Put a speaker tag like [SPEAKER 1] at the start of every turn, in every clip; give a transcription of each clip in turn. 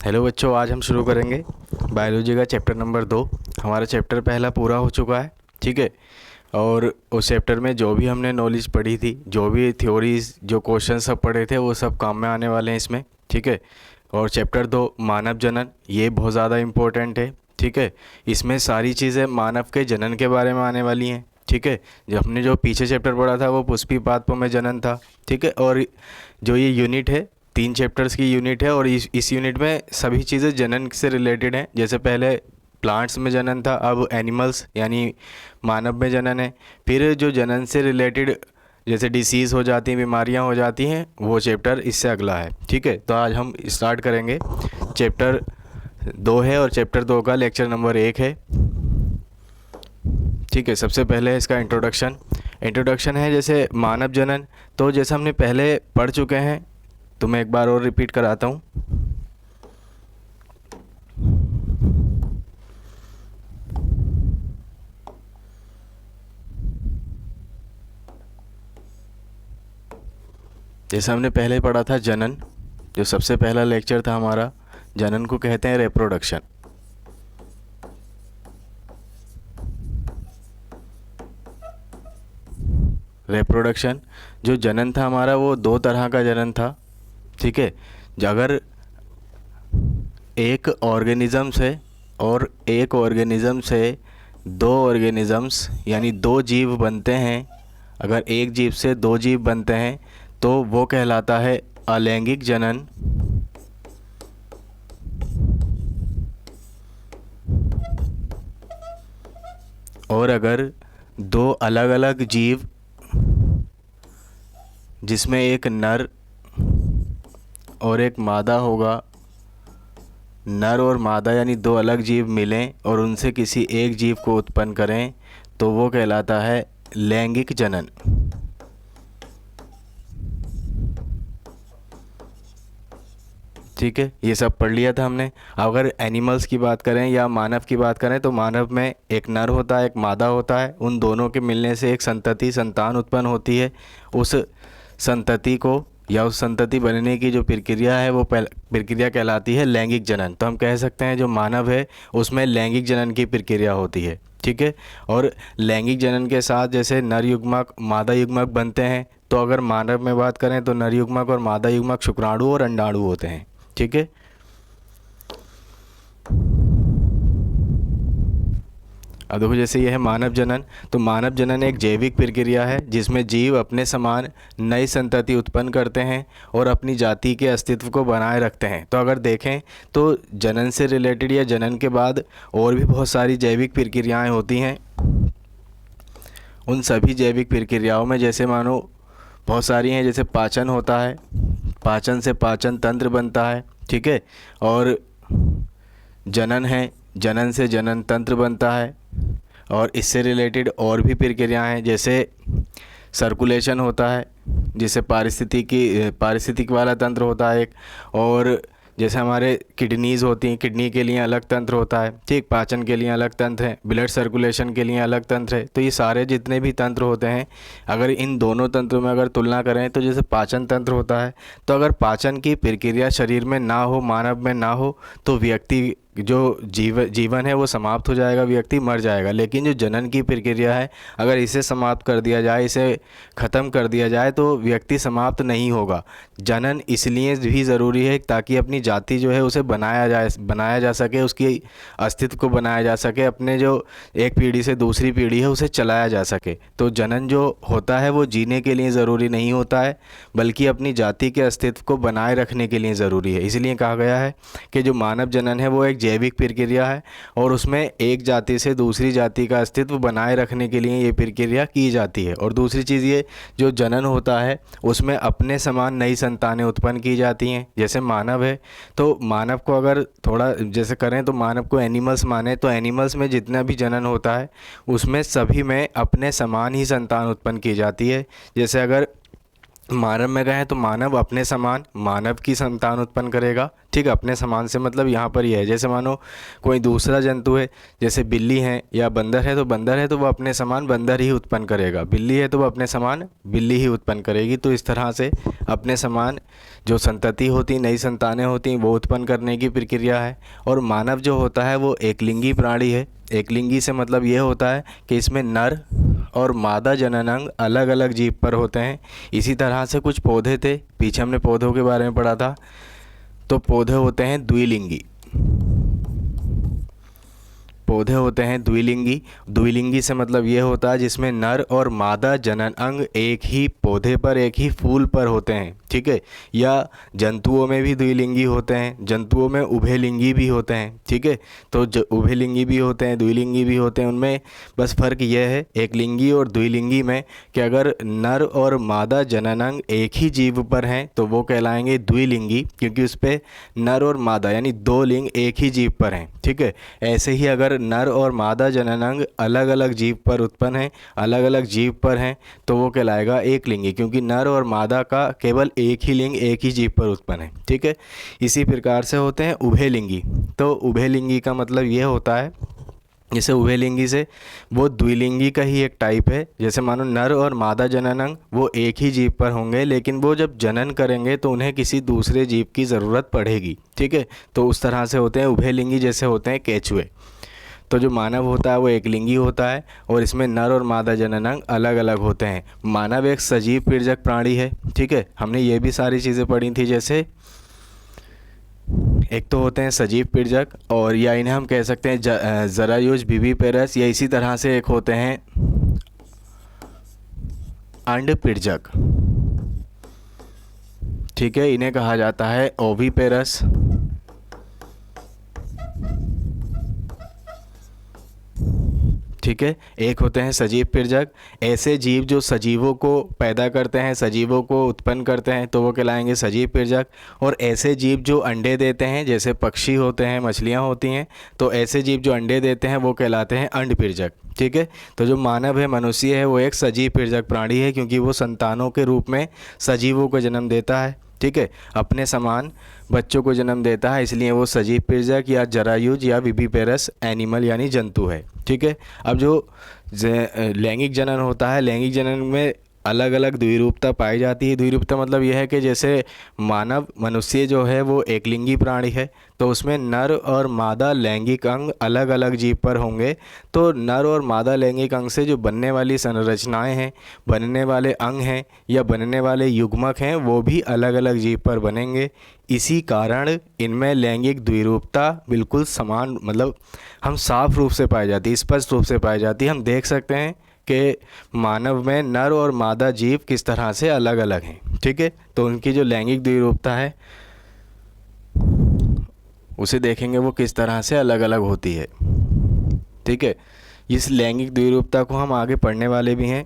[SPEAKER 1] Hello बच्चों, आज हम शुरू करेंगे बायोलॉजी का चैप्टर नंबर 2। हमारा चैप्टर पहला पूरा हो चुका है, ठीक है। और उस चैप्टर में जो भी हमने नॉलेज पढ़ी थी, जो भी थ्योरीज, जो क्वेश्चन सब पढ़े थे, वो सब काम में आने वाले हैं इसमें, ठीक है। और चैप्टर 2 मानव जनन, ये बहुत ज़्यादा इम्पोर्टेंट है, ठीक है। इसमें सारी चीज़ें मानव के जनन के बारे में आने वाली हैं, ठीक है। जो हमने जो पीछे चैप्टर पढ़ा था वो पुष्पिपाद में जनन था, ठीक है। और जो ये यूनिट है, 3 चैप्टर्स की यूनिट है, और इस यूनिट में सभी चीज़ें जनन से रिलेटेड हैं। जैसे पहले प्लांट्स में जनन था, अब एनिमल्स यानी मानव में जनन है। फिर जो जनन से रिलेटेड जैसे डिसीज़ हो जाती हैं, बीमारियां हो जाती हैं, वो चैप्टर इससे अगला है, ठीक है। तो आज हम स्टार्ट करेंगे। चैप्टर 2 है और चैप्टर 2 का लेक्चर नंबर 1 है, ठीक है। सबसे पहले इसका इंट्रोडक्शन है जैसे मानव जनन। तो जैसे हमने पहले पढ़ चुके हैं, तो मैं एक बार और रिपीट कराता हूँ। जैसे हमने पहले पढ़ा था जनन, जो सबसे पहला लेक्चर था हमारा, जनन को कहते हैं रिप्रोडक्शन। रिप्रोडक्शन जो जनन था हमारा, वो 2 तरह का जनन था, ठीक है। अगर एक ऑर्गेनिज़म से और एक ऑर्गेनिज़म से 2 ऑर्गेनिज़म्स यानी 2 जीव बनते हैं, अगर एक जीव से 2 जीव बनते हैं तो वो कहलाता है अलैंगिक जनन। और अगर 2 अलग अलग जीव जिसमें एक नर और एक मादा होगा, नर और मादा यानी 2 अलग जीव मिलें और उनसे किसी एक जीव को उत्पन्न करें, तो वो कहलाता है लैंगिक जनन। ठीक है, ये सब पढ़ लिया था हमने। अगर एनिमल्स की बात करें या मानव की बात करें, तो मानव में एक नर होता है, एक मादा होता है। उन दोनों के मिलने से एक संतान उत्पन्न होती है। उस संतति को या उस संतति बनने की जो प्रक्रिया है, वो प्रक्रिया कहलाती है लैंगिक जनन। तो हम कह सकते हैं जो मानव है उसमें लैंगिक जनन की प्रक्रिया होती है, ठीक है। और लैंगिक जनन के साथ जैसे नर युग्मक मादा युग्मक बनते हैं, तो अगर मानव में बात करें तो नर युग्मक और मादा युग्मक शुक्राणु और अंडाणु होते हैं, ठीक है। अब देखो, जैसे ये है मानव जनन। तो मानव जनन एक जैविक प्रक्रिया है जिसमें जीव अपने समान नई संतति उत्पन्न करते हैं और अपनी जाति के अस्तित्व को बनाए रखते हैं। तो अगर देखें तो जनन से रिलेटेड या जनन के बाद और भी बहुत सारी जैविक प्रक्रियाएं होती हैं। उन सभी जैविक प्रक्रियाओं में जैसे मानो बहुत सारी हैं, जैसे पाचन होता है, पाचन से पाचन तंत्र बनता है, ठीक है। और जनन है, जनन से जनन तंत्र बनता है। और इससे रिलेटेड और भी प्रक्रियाएं हैं, जैसे सर्कुलेशन होता है, जिसे पारिस्थितिक वाला तंत्र होता है एक। और जैसे हमारे किडनीज़ होती हैं, किडनी के लिए अलग तंत्र होता है, ठीक। पाचन के लिए अलग तंत्र है, ब्लड सर्कुलेशन के लिए अलग तंत्र है। तो ये सारे जितने भी तंत्र होते हैं, अगर इन दोनों तंत्रों में अगर तुलना करें तो जैसे पाचन तंत्र होता है, तो अगर पाचन की प्रक्रिया शरीर में ना हो, मानव में ना हो, तो व्यक्ति जो जीवन है वो समाप्त हो जाएगा, व्यक्ति मर जाएगा। लेकिन जो जनन की प्रक्रिया है, अगर इसे समाप्त कर दिया जाए, इसे ख़त्म कर दिया जाए, तो व्यक्ति समाप्त नहीं होगा। जनन इसलिए भी ज़रूरी है ताकि अपनी जाति जो है उसे बनाया जा सके, उसकी अस्तित्व को बनाया जा सके, अपने जो एक पीढ़ी से दूसरी पीढ़ी है उसे चलाया जा सके। तो जनन जो होता है वो जीने के लिए ज़रूरी नहीं होता है, बल्कि अपनी जाति के अस्तित्व को बनाए रखने के लिए ज़रूरी है। इसलिए कहा गया है कि जो मानव जनन है वो एक जैविक प्रक्रिया है और उसमें एक जाति से दूसरी जाति का अस्तित्व बनाए रखने के लिए ये प्रक्रिया की जाती है। और दूसरी चीज़ ये, जो जनन होता है उसमें अपने समान नई संतानें उत्पन्न की जाती हैं। जैसे मानव है, तो मानव को अगर थोड़ा जैसे करें तो मानव को एनिमल्स माने, तो एनिमल्स में जितना भी जनन होता है उसमें सभी में अपने समान ही संतान उत्पन्न की जाती है। जैसे अगर मानव में कहें तो मानव अपने समान मानव की संतान उत्पन्न करेगा। ठीक है, अपने समान से मतलब यहाँ पर यह है, जैसे मानो कोई दूसरा जंतु है, जैसे बिल्ली है या बंदर है, तो बंदर है तो वो अपने समान बंदर ही उत्पन्न करेगा, बिल्ली है तो वो अपने समान बिल्ली ही उत्पन्न करेगी। तो इस तरह से अपने समान जो संतति होती, नई संतानें होती, वो उत्पन्न करने की प्रक्रिया है। और मानव जो होता है वो एकलिंगी प्राणी है। एकलिंगी से मतलब ये होता है कि इसमें नर और मादा जननांग अलग अलग जीव पर होते हैं। इसी तरह से कुछ पौधे थे, पीछे हमने पौधों के बारे में पढ़ा था, तो पौधे होते हैं द्विलिंगी। पौधे होते हैं द्विलिंगी। द्विलिंगी से मतलब ये होता है जिसमें नर और मादा जनन अंग एक ही पौधे पर, एक ही फूल पर होते हैं। ठीक है, या जंतुओं में भी द्विलिंगी होते हैं, जंतुओं में उभयलिंगी भी होते हैं। ठीक है, तो उभयलिंगी भी होते हैं, द्विलिंगी भी होते हैं। उनमें बस फ़र्क यह है एकलिंगी और द्विलिंगी में कि अगर नर और मादा जननांग एक ही जीव पर हैं तो वो कहलाएंगे द्विलिंगी, क्योंकि उस पर नर और मादा यानी दो लिंग एक ही जीव पर हैं। ठीक है, ऐसे ही अगर नर और मादा जननांग अलग अलग जीव पर उत्पन्न हैं, अलग अलग जीव पर हैं, तो वो कहलाएगा एकलिंगी, क्योंकि नर और मादा का केवल एक ही लिंग एक ही जीव पर उत्पन्न है। ठीक है, इसी प्रकार से होते हैं उभयलिंगी। तो उभयलिंगी का मतलब ये होता है, जैसे उभयलिंगी से वो द्विलिंगी का ही एक टाइप है। जैसे मानो नर और मादा जननांग वो एक ही जीव पर होंगे, लेकिन वो जब जनन करेंगे तो उन्हें किसी दूसरे जीव की ज़रूरत पड़ेगी। ठीक है, तो उस तरह से होते हैं उभयलिंगी, जैसे होते हैं केचुए। तो जो मानव होता है वो एकलिंगी होता है और इसमें नर और मादा जननांग अलग अलग होते हैं। मानव एक सजीव पीड़जक प्राणी है। ठीक है, हमने ये भी सारी चीज़ें पढ़ी थी, जैसे एक तो होते हैं सजीव पीड़जक, और या इन्हें हम कह सकते हैं जरायुज विविपेरस, या इसी तरह से एक होते हैं अंड पीड़जक। ठीक है, इन्हें कहा जाता है ओविपेरस। ठीक है, एक होते हैं सजीव पीड़जक, ऐसे जीव जो सजीवों को पैदा करते हैं, सजीवों को उत्पन्न करते हैं, तो वो कहलाएंगे सजीव पीड़जक। और ऐसे जीव जो अंडे देते हैं, जैसे पक्षी होते हैं, मछलियाँ होती हैं, तो ऐसे जीव जो अंडे देते हैं वो कहलाते हैं अंड पीड़जक। ठीक है, तो जो मानव है, मनुष्य है, वो एक सजीव पीड़जक प्राणी है, क्योंकि वो संतानों के रूप में सजीवों को जन्म देता है। ठीक है, अपने समान बच्चों को जन्म देता है, इसलिए वो सजीव पीड़जक या जरायुज या विविपेरस एनिमल यानी जंतु है। ठीक है, अब जो लैंगिक जनन होता है, लैंगिक जनन में अलग अलग द्विरूपता पाई जाती है। द्विरूपता मतलब यह है कि जैसे मानव मनुष्य जो है वो एकलिंगी प्राणी है, तो उसमें नर और मादा लैंगिक अंग अलग अलग जीव पर होंगे। तो नर और मादा लैंगिक अंग से जो बनने वाली संरचनाएं हैं, बनने वाले अंग हैं या बनने वाले युग्मक हैं, वो भी अलग अलग जीव पर बनेंगे। इसी कारण इनमें लैंगिक द्विरूपता बिल्कुल समान, मतलब हम साफ रूप से पाई जाती है, स्पष्ट रूप से पाई जाती है। हम देख सकते हैं कि मानव में नर और मादा जीव किस तरह से अलग अलग हैं। ठीक है, तो उनकी जो लैंगिक द्विरूपता है उसे देखेंगे वो किस तरह से अलग अलग होती है। ठीक है, इस लैंगिक द्विरूपता को हम आगे पढ़ने वाले भी हैं,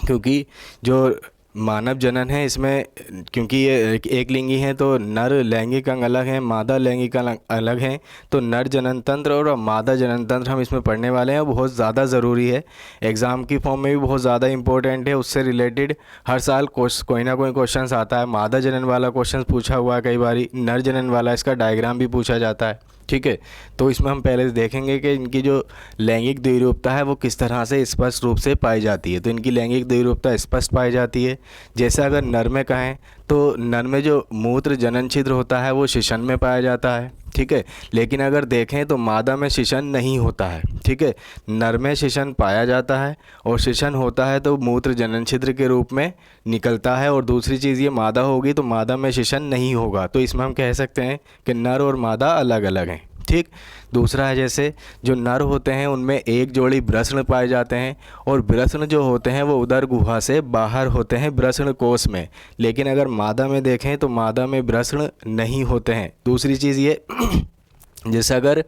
[SPEAKER 1] क्योंकि जो मानव जनन है इसमें, क्योंकि ये एक लिंगी हैं तो नर लैंगिक अंग अलग हैं, मादा लैंगिक अंग अलग हैं, तो नर जनन तंत्र और मादा जनन तंत्र हम इसमें पढ़ने वाले हैं। बहुत ज़्यादा ज़रूरी है, एग्ज़ाम की फॉर्म में भी बहुत ज़्यादा इंपॉर्टेंट है। उससे रिलेटेड हर साल कोई ना कोई क्वेश्चन आता है। मादा जनन वाला क्वेश्चन पूछा हुआ है कई बारी, नर जनन वाला इसका डायग्राम भी पूछा जाता है। ठीक है, तो इसमें हम पहले देखेंगे कि इनकी जो लैंगिक द्विरूपता है वो किस तरह से स्पष्ट रूप से पाई जाती है। तो इनकी लैंगिक द्विरूपता स्पष्ट पाई जाती है। जैसे अगर नर में कहें तो नर में जो मूत्र जनन छिद्र होता है वो शिशन में पाया जाता है। ठीक है, लेकिन अगर देखें तो मादा में शिशन नहीं होता है। ठीक है, नर में शिशन पाया जाता है और शिशन होता है तो मूत्र जनन छिद्र के रूप में निकलता है। और दूसरी चीज़ ये मादा होगी तो मादा में शिशन नहीं होगा। तो इसमें हम कह सकते हैं कि नर और मादा अलग अलग हैं। ठीक, दूसरा है जैसे जो नर होते हैं उनमें एक जोड़ी ब्रषण पाए जाते हैं, और ब्रषण जो होते हैं वो उदर गुहा से बाहर होते हैं ब्रषण कोश में। लेकिन अगर मादा में देखें तो मादा में ब्रषण नहीं होते हैं। दूसरी चीज़ ये जैसे अगर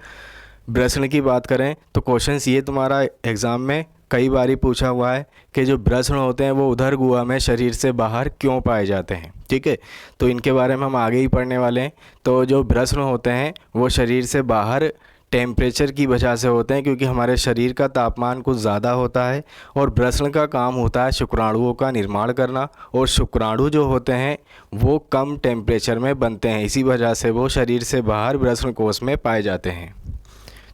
[SPEAKER 1] ब्रषण की बात करें तो क्वेश्चंस ये तुम्हारा एग्ज़ाम में कई बारी पूछा हुआ है कि जो ब्रषण होते हैं वो उदर गुहा में शरीर से बाहर क्यों पाए जाते हैं। ठीक है, तो इनके बारे में हम आगे ही पढ़ने वाले हैं। तो जो ब्रषण होते हैं वो शरीर से बाहर टेम्परेचर की वजह से होते हैं, क्योंकि हमारे शरीर का तापमान कुछ ज़्यादा होता है और वृषण का काम होता है शुक्राणुओं का निर्माण करना, और शुक्राणु जो होते हैं वो कम टेम्परेचर में बनते हैं, इसी वजह से वो शरीर से बाहर वृषण कोश में पाए जाते हैं।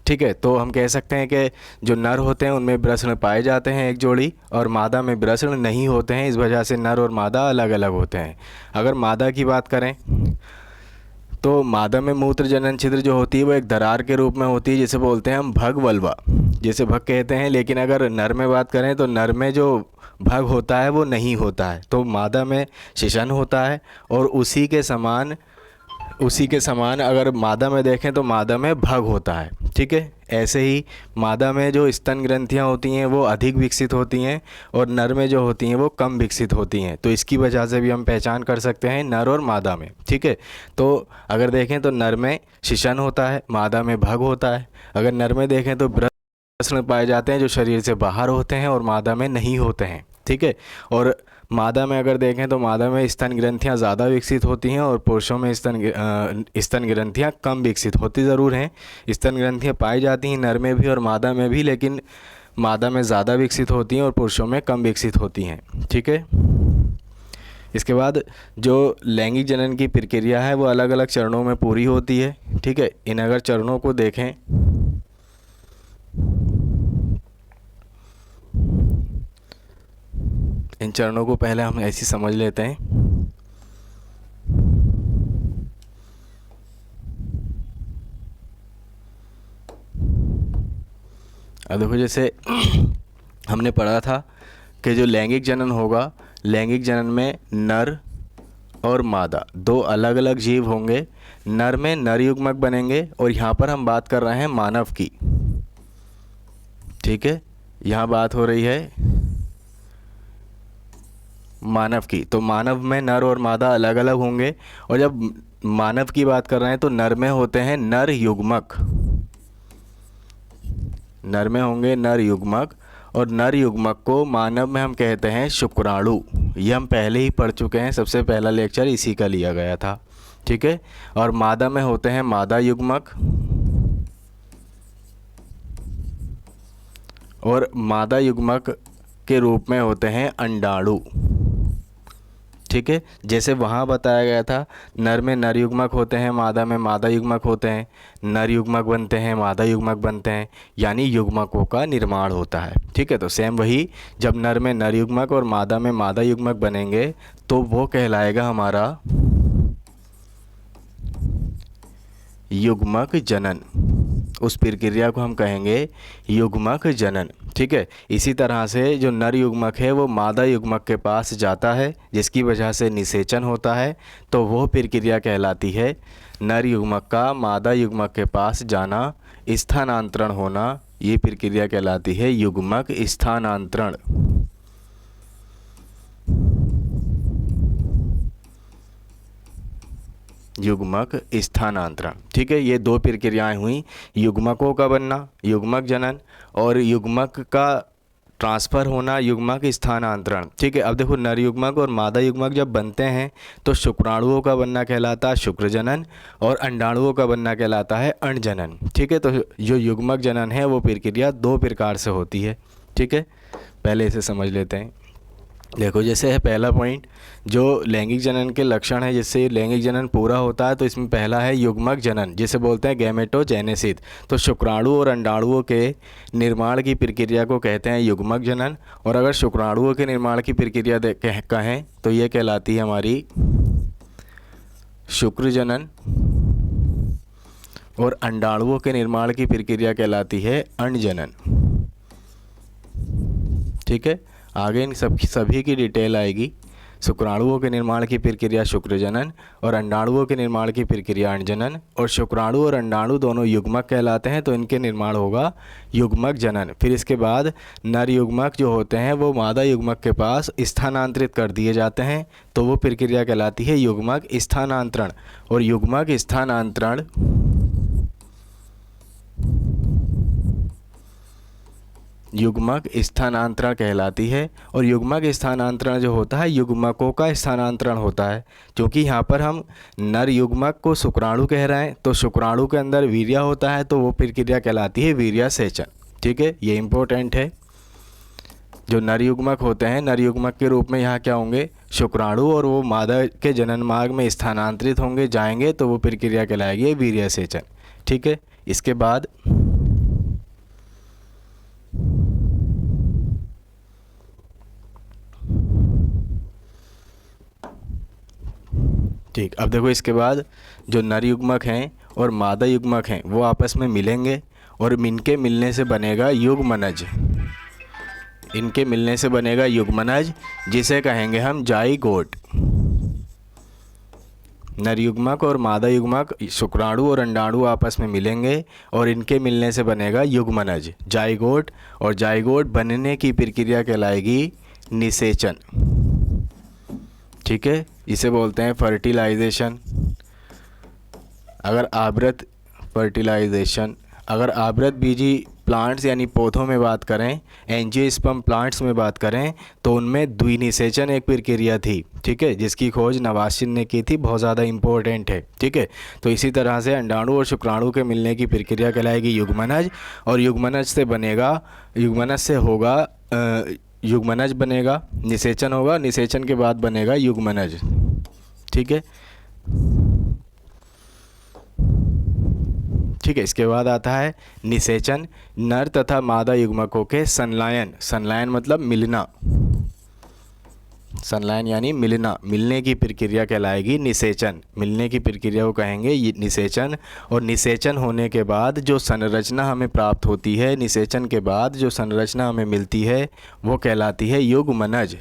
[SPEAKER 1] ठीक है, तो हम कह सकते हैं कि जो नर होते हैं उनमें वृषण पाए जाते हैं एक जोड़ी, और मादा में वृषण नहीं होते हैं, इस वजह से नर और मादा अलग अलग होते हैं। अगर मादा की बात करें तो मादा में मूत्र जनन छिद्र जो होती है वो एक दरार के रूप में होती है, जिसे बोलते हैं हम भग वल्वा, जिसे भग कहते हैं। लेकिन अगर नर में बात करें तो नर में जो भग होता है वो नहीं होता है, तो मादा में शिशन होता है, और उसी के समान अगर मादा में देखें तो मादा में भग होता है। ठीक है, ऐसे ही मादा में जो स्तन ग्रंथियां होती हैं वो अधिक विकसित होती हैं, और नर में जो होती हैं वो कम विकसित होती हैं, तो इसकी वजह से भी हम पहचान कर सकते हैं नर और मादा में। ठीक है, तो अगर देखें तो नर में शिशन होता है, मादा में भग होता है। अगर नर में देखें तो वृषण पाए जाते हैं जो शरीर से बाहर होते हैं, और मादा में नहीं होते हैं। ठीक है, और मादा में अगर देखें तो मादा में स्तन ग्रंथियां ज़्यादा विकसित होती हैं, और पुरुषों में स्तन ग्रंथियां कम विकसित होती ज़रूर हैं। स्तन ग्रंथियां पाई जाती हैं नर में भी और मादा में भी, लेकिन मादा में ज़्यादा विकसित होती हैं और पुरुषों में कम विकसित होती हैं। ठीक है, इसके बाद जो लैंगिक जनन की प्रक्रिया है वो अलग अलग चरणों में पूरी होती है। ठीक है, इन अगर चरणों को देखें इन चरणों को पहले हम ऐसे समझ लेते हैं। अब देखो, जैसे हमने पढ़ा था कि जो लैंगिक जनन होगा, लैंगिक जनन में नर और मादा दो अलग अलग जीव होंगे। नर में नर युग्मक बनेंगे, और यहाँ पर हम बात कर रहे हैं मानव की। ठीक है, यहाँ बात हो रही है मानव की, तो मानव में नर और मादा अलग अलग होंगे। और जब मानव की बात कर रहे हैं तो नर में होते हैं नर युग्मक, नर में होंगे नर युग्मक, और नर युग्मक को मानव में हम कहते हैं शुक्राणु। ये हम पहले ही पढ़ चुके हैं, सबसे पहला लेक्चर इसी का लिया गया था। ठीक है, और मादा में होते हैं मादा युग्मक, और मादा युग्मक के रूप में होते हैं अंडाणु। ठीक है, जैसे वहाँ बताया गया था नर में नर युग्मक होते हैं, मादा में मादा युग्मक होते हैं, नर युग्मक बनते हैं, मादा युग्मक बनते हैं, यानी युग्मकों का निर्माण होता है। ठीक है, तो सेम वही, जब नर में नर युग्मक और मादा में मादा युग्मक बनेंगे तो वो कहलाएगा हमारा युग्मक जनन। उस प्रक्रिया को हम कहेंगे युग्मक जनन। ठीक है, इसी तरह से जो नर युग्मक है वो मादा युग्मक के पास जाता है, जिसकी वजह से निषेचन होता है, तो वो प्रक्रिया कहलाती है नर युग्मक का मादा युग्मक के पास जाना, स्थानांतरण होना। ये प्रक्रिया कहलाती है युग्मक स्थानांतरण। युग्मक स्थानांतरण। ठीक है, ये दो प्रक्रियाएं हुई, युग्मकों का बनना युग्मक जनन, और युग्मक का ट्रांसफ़र होना युग्मक स्थानांतरण। ठीक है, अब देखो नर युग्मक और मादा युग्मक जब बनते हैं तो शुक्राणुओं का बनना कहलाता है शुक्र जनन, और अंडाणुओं का बनना कहलाता है अण्ड जनन। ठीक है, तो जो युग्मक जनन है वो प्रक्रिया दो प्रकार से होती है। ठीक है, पहले इसे समझ लेते हैं। देखो, जैसे है पहला पॉइंट, जो लैंगिक जनन के लक्षण है जिससे लैंगिक जनन पूरा होता है, तो इसमें पहला है युग्मक जनन, जिसे बोलते हैं गैमेटोजेनेसिस। तो शुक्राणु और अंडाणुओं के निर्माण की प्रक्रिया को कहते हैं युग्मक जनन, और अगर शुक्राणुओं के निर्माण की प्रक्रिया कहें तो ये कहलाती है हमारी शुक्र जनन, और अंडाणुओं के निर्माण की प्रक्रिया कहलाती है अण्ड जनन। ठीक है, आगे इन सभी की डिटेल आएगी। शुक्राणुओं के निर्माण की प्रक्रिया शुक्र जनन, और अंडाणुओं के निर्माण की प्रक्रिया अण्ड जनन, और शुक्राणु और अंडाणु दोनों युग्मक कहलाते हैं, तो इनके निर्माण होगा युग्मक जनन। फिर इसके बाद नर युग्मक जो होते हैं वो मादा युग्मक के पास स्थानांतरित कर दिए जाते हैं, तो वो प्रक्रिया कहलाती है युग्मक स्थानांतरण। और युग्मक स्थानांतरण युग्मक स्थानांतरण कहलाती है। और युग्मक स्थानांतरण जो होता है युग्मकों का स्थानांतरण होता है, क्योंकि यहाँ पर हम नर युग्मक को शुक्राणु कह रहे हैं, तो शुक्राणु के अंदर वीर्य होता है, तो वो प्रक्रिया कहलाती है वीर्यसेचन। ठीक है, ये इम्पोर्टेंट है। जो नर युग्मक होते हैं, नर युग्मक के रूप में यहाँ क्या होंगे, शुक्राणु, और वो मादा के जनन मार्ग में स्थानांतरित होंगे, जाएंगे, तो वो प्रक्रिया कहलाएगी वीर्यसेचन। ठीक है, इसके बाद ठीक, अब देखो इसके बाद जो नर युग्मक हैं और मादा युग्मक हैं वो आपस में मिलेंगे और इनके मिलने से बनेगा युग्मनज। इनके मिलने से बनेगा युग्मनज, जिसे कहेंगे हम जाइगोट। नर युग्मक और मादा युग्मक शुक्राणु और अंडाणु आपस में मिलेंगे और इनके मिलने से बनेगा युग्मनज, जाइगोट। और जाइगोट बनने की प्रक्रिया कहलाएगी निषेचन। ठीक है, इसे बोलते हैं फर्टिलाइजेशन। अगर आवृत फर्टिलाइजेशन, अगर आवृत बीजी प्लांट्स यानी पौधों में बात करें, एंजियोस्पर्म प्लांट्स में बात करें, तो उनमें द्विनिषेचन एक प्रक्रिया थी। ठीक है, जिसकी खोज नवासिन ने की थी, बहुत ज़्यादा इंपॉर्टेंट है। ठीक है, तो इसी तरह से अंडाणु और शुक्राणु के मिलने की प्रक्रिया कहलाएगी युग्मनज। और युग्मनज से बनेगा, युग्मनज से होगा युग्मनज बनेगा, निषेचन होगा, निषेचन के बाद बनेगा युग्मनज। ठीक है, ठीक है, इसके बाद आता है निषेचन। नर तथा मादा युग्मकों के संलयन, संलयन मतलब मिलना, संलयन यानी मिलना, मिलने की प्रक्रिया कहलाएगी निषेचन। मिलने की प्रक्रिया को कहेंगे ये निषेचन। और निषेचन होने के बाद जो संरचना हमें प्राप्त होती है, निषेचन के बाद जो संरचना हमें मिलती है वो कहलाती है युग्मनज।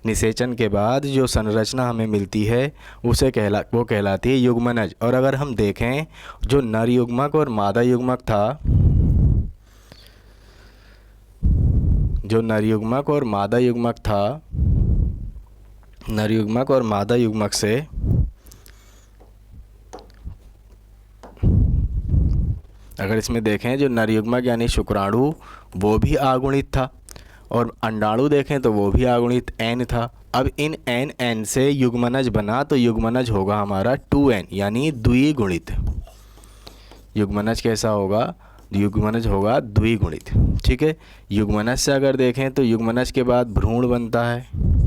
[SPEAKER 1] निषेचन के बाद जो संरचना हमें मिलती है वो कहलाती है युग्मनज। और अगर हम देखें जो नर युग्मक और मादा युग्मक था, जो नर युग्मक और मादा युग्मक था, नर युग्मक और मादा युग्मक से अगर इसमें देखें जो नर युग्मक यानी शुक्राणु वो भी आगुणित था और अंडाणु देखें तो वो भी आगुणित एन था। अब इन एन से युग्मनज बना, तो युग्मनज होगा हमारा 2n यानी द्विगुणित। युग्मनज कैसा होगा, युग्मनज होगा द्विगुणित। ठीक है, युग्मनज से अगर देखें तो युग्मनज के बाद भ्रूण बनता है।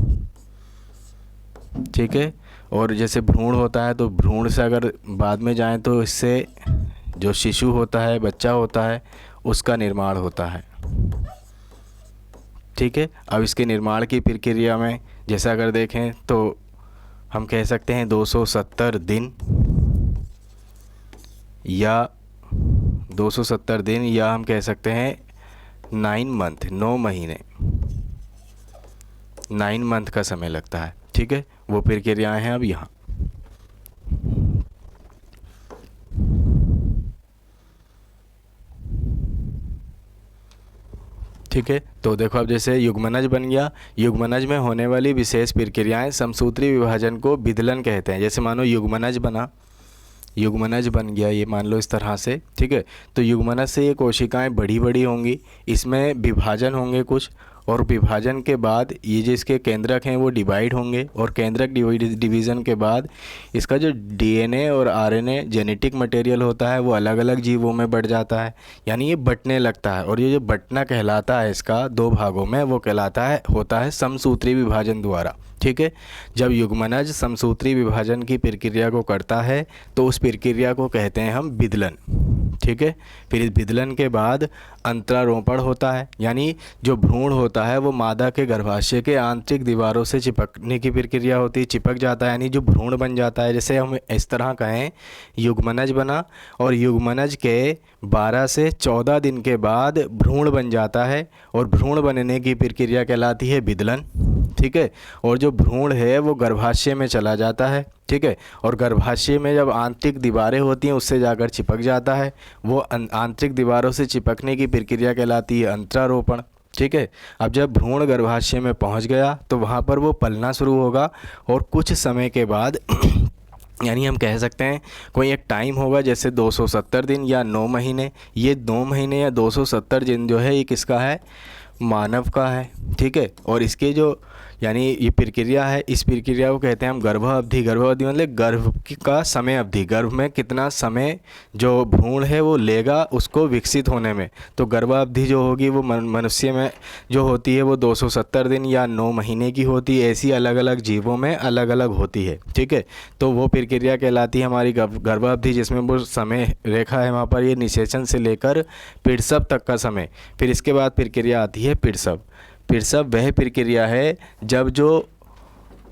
[SPEAKER 1] ठीक है, और जैसे भ्रूण होता है तो भ्रूण से अगर बाद में जाएं तो इससे जो शिशु होता है, बच्चा होता है, उसका निर्माण होता है। ठीक है, अब इसके निर्माण की प्रक्रिया में जैसा अगर देखें तो हम कह सकते हैं 270 दिन या 270 दिन, या हम कह सकते हैं 9 मंथ, 9 महीने, 9 मंथ का समय लगता है। ठीक है, वो प्रक्रियाएं हैं अब यहाँ। ठीक है, तो देखो अब जैसे युग्मनज बन गया, युग्मनज में होने वाली विशेष प्रक्रियाएं समसूत्री विभाजन को विदलन कहते हैं। जैसे मानो युग्मनज बना, युग्मनज बन गया, ये मान लो इस तरह से। ठीक है, तो युग्मनज से ये कोशिकाएं बड़ी बड़ी होंगी, इसमें विभाजन होंगे कुछ, और विभाजन के बाद ये जो इसके केंद्रक हैं वो डिवाइड होंगे, और केंद्रक डिवीज़न के बाद इसका जो डीएनए और आरएनए जेनेटिक मटेरियल होता है वो अलग अलग जीवों में बढ़ जाता है, यानी ये बंटने लगता है। और ये जो बंटना कहलाता है इसका 2 भागों में, वो कहलाता है, होता है समसूत्री विभाजन द्वारा। ठीक है, जब युग्मनज समसूत्री विभाजन की प्रक्रिया को करता है तो उस प्रक्रिया को कहते हैं हम विदलन। ठीक है, फिर इस विदलन के बाद अंतरारोपण होता है, यानी जो भ्रूण होता है वो मादा के गर्भाशय के आंतरिक दीवारों से चिपकने की प्रक्रिया होती है, चिपक जाता है, यानी जो भ्रूण बन जाता है। जैसे हम इस तरह कहें युग्मनज बना, और युग्मनज के 12 से 14 दिन के बाद भ्रूण बन जाता है, और भ्रूण बनने की प्रक्रिया कहलाती है विदलन। ठीक है, और जो भ्रूण है वो गर्भाशय में चला जाता है। ठीक है, और गर्भाशय में जब आंतरिक दीवारें होती हैं उससे जाकर चिपक जाता है, वो आंतरिक दीवारों से चिपकने की प्रक्रिया कहलाती है अंतरारोपण। ठीक है, अब जब भ्रूण गर्भाशय में पहुंच गया तो वहाँ पर वो पलना शुरू होगा, और कुछ समय के बाद यानी हम कह सकते हैं कोई एक टाइम होगा जैसे 270 दिन या 9 महीने, ये 9 महीने या 270 दिन जो है ये किसका है, मानव का है, ठीक है। और इसके जो यानी ये प्रक्रिया है, इस प्रक्रिया को कहते हैं हम गर्भावधि। गर्भावधि मतलब का समय अवधि, गर्भ में कितना समय जो भ्रूण है वो लेगा उसको विकसित होने में। तो गर्भावधि जो होगी वो मनुष्य में जो होती है वो 270 दिन या 9 महीने की होती है। ऐसी अलग अलग जीवों में अलग अलग होती है, ठीक है। तो वो प्रक्रिया कहलाती है हमारी गर्भावधि, जिसमें वो समय रेखा है वहाँ पर ये निषेचन से लेकर प्रसव तक का समय। फिर इसके बाद प्रक्रिया आती है प्रसव। प्रसव वह प्रक्रिया है जब जो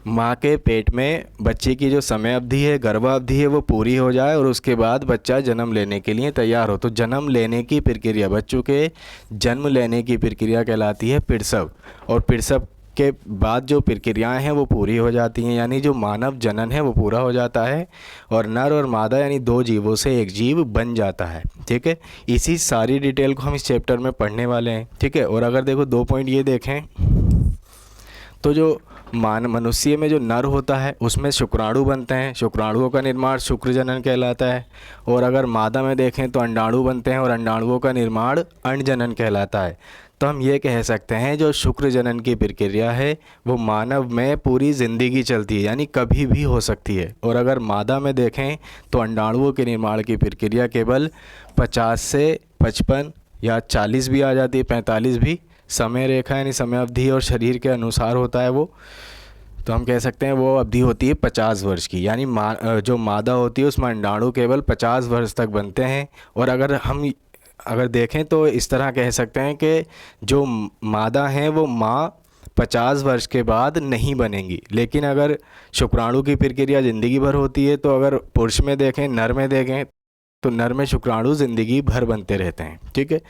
[SPEAKER 1] माँ के पेट में बच्चे की जो समय अवधि है, गर्भावधि है, वो पूरी हो जाए और उसके बाद बच्चा जन्म लेने के लिए तैयार हो। तो जन्म लेने की प्रक्रिया, बच्चों के जन्म लेने की प्रक्रिया कहलाती है प्रसव। और प्रसव के बाद जो प्रक्रियाएं हैं वो पूरी हो जाती हैं, यानी जो मानव जनन है वो पूरा हो जाता है और नर और मादा यानी दो जीवों से एक जीव बन जाता है, ठीक है। इसी सारी डिटेल को हम इस चैप्टर में पढ़ने वाले हैं, ठीक है। और अगर देखो 2 पॉइंट ये देखें तो जो मनुष्य में जो नर होता है उसमें शुक्राणु बनते हैं, शुक्राणुओं का निर्माण शुक्र जनन कहलाता है। और अगर मादा में देखें तो अंडाणु बनते हैं और अंडाणुओं का निर्माण अंड जनन कहलाता है। तो हम ये कह सकते हैं जो शुक्र जनन की प्रक्रिया है वो मानव में पूरी ज़िंदगी चलती है, यानी कभी भी हो सकती है। और अगर मादा में देखें तो अंडाणुओं के निर्माण की प्रक्रिया केवल 50 से 55 या 40 भी आ जाती है, 45 भी समय रेखा यानी समय अवधि और शरीर के अनुसार होता है वो। तो हम कह सकते हैं वो अवधि होती है 50 वर्ष की, यानी जो मादा होती है उसमें अंडाणु केवल 50 वर्ष तक बनते हैं। और अगर देखें तो इस तरह कह सकते हैं कि जो मादा हैं वो माँ 50 वर्ष के बाद नहीं बनेंगी। लेकिन अगर शुक्राणु की प्रक्रिया ज़िंदगी भर होती है, तो अगर पुरुष में देखें, नर में देखें तो नर में शुक्राणु ज़िंदगी भर बनते रहते हैं, ठीक है।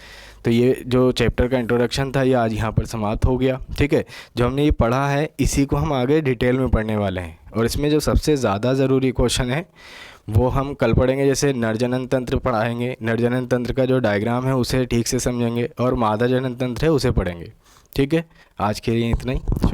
[SPEAKER 1] तो ये जो चैप्टर का इंट्रोडक्शन था ये आज यहाँ पर समाप्त हो गया, ठीक है। जो हमने ये पढ़ा है इसी को हम आगे डिटेल में पढ़ने वाले हैं। और इसमें जो सबसे ज़्यादा ज़रूरी क्वेश्चन है वो हम कल पढ़ेंगे। जैसे नर जनन तंत्र पढ़ाएंगे, नर जनन तंत्र का जो डायग्राम है उसे ठीक से समझेंगे और मादा जनन तंत्र है उसे पढ़ेंगे, ठीक है। आज के लिए इतना ही।